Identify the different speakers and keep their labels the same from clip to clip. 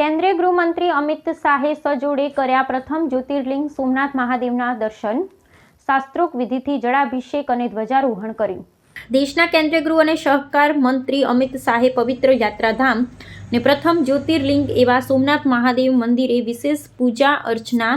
Speaker 1: કેન્દ્રીય ગૃહમંત્રી અમિત શાહે સજોડે કર્યા પ્રથમ જ્યોતિર્લિંગ સોમનાથ મહાદેવના દર્શન, શાસ્ત્રોક્ત વિધિથી જળાભિષેક અને ધ્વજારોહણ કર્યું। દેશના કેન્દ્રીય ગૃહ અને સહકાર મંત્રી અમિત શાહે પવિત્ર યાત્રાધામ ને પ્રથમ જ્યોતિર્લિંગ એવા સોમનાથ મહાદેવ મંદિરે વિશેષ પૂજા અર્ચના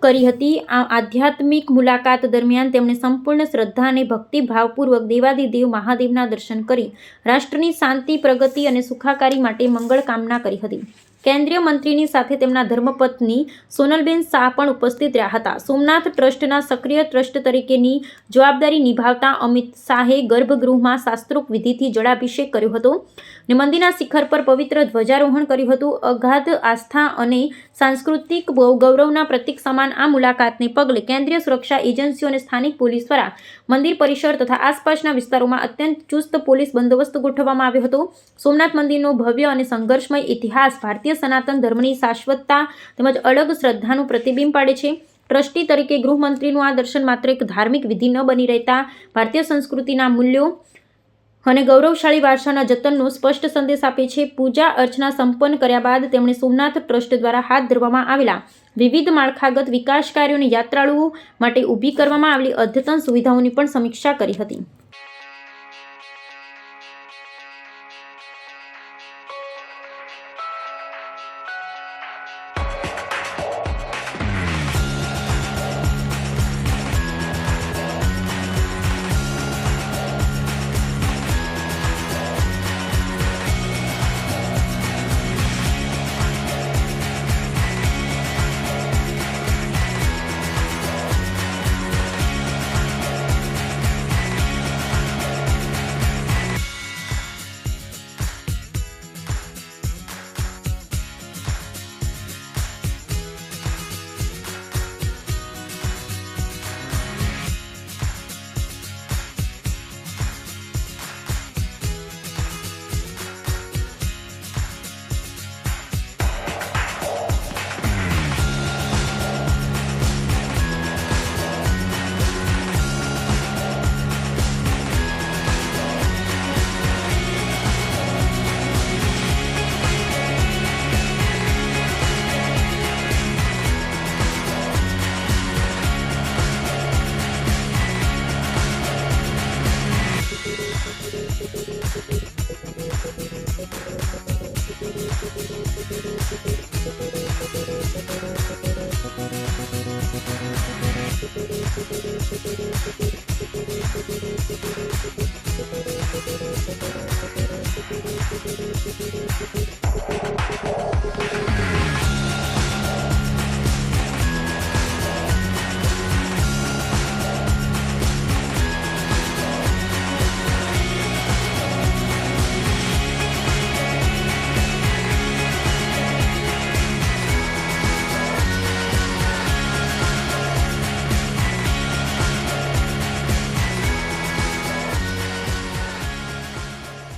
Speaker 1: કરી હતી। આ આધ્યાત્મિક મુલાકાત દરમિયાન તેમણે સંપૂર્ણ શ્રદ્ધા અને ભક્તિભાવપૂર્વક દેવાધિદેવ મહાદેવના દર્શન કરી રાષ્ટ્રની શાંતિ, પ્રગતિ અને સુખાકારી માટે મંગળ કામના કરી હતી। કેન્દ્રીય મંત્રીની સાથે તેમના ધર્મપત્ની સોનલબેન શાહ પણ ઉપસ્થિત રહ્યા હતા। સોમનાથ ટ્રસ્ટના સક્રિય ટ્રસ્ટ તરીકેની જવાબદારી નિભાવતા અમિત શાહે ગર્ભગૃહમાં શાસ્ત્રોક્ત વિધિથી જળાભિષેક કર્યો હતો અને મંદિરના શિખર પર પવિત્ર ધ્વજારોહણ કર્યું હતું। અગાધ આસ્થા અને સાંસ્કૃતિક ગૌરવના પ્રતીક સમાન આ મુલાકાતને પગલે કેન્દ્રીય સુરક્ષા એજન્સીઓ અને સ્થાનિક પોલીસ દ્વારા મંદિર પરિસર તથા આસપાસના વિસ્તારોમાં અત્યંત ચુસ્ત પોલીસ બંદોબસ્ત ગોઠવવામાં આવ્યો હતો। સોમનાથ મંદિરનો ભવ્ય અને સંઘર્ષમય ઇતિહાસ ભારતીય સનાતન ધર્મની શાશ્વતતા તેમજ અડગ શ્રદ્ધાનું પ્રતિબિંબ પાડે છે। ટ્રસ્ટી તરીકે ગૃહમંત્રીનું આ દર્શન માત્ર એક ધાર્મિક વિધિ ન બની રહેતા ભારતીય સંસ્કૃતિના મૂલ્યો અને ગૌરવશાળી વારસાના જતનનો સ્પષ્ટ સંદેશ આપે છે। પૂજા અર્ચના સંપન્ન કર્યા બાદ તેમણે સોમનાથ ટ્રસ્ટ દ્વારા હાથ ધરવામાં આવેલા વિવિધ માળખાગત વિકાસ કાર્યો અને યાત્રાળુઓ માટે ઊભી કરવામાં આવેલી અદ્યતન સુવિધાઓની પણ સમીક્ષા કરી હતી।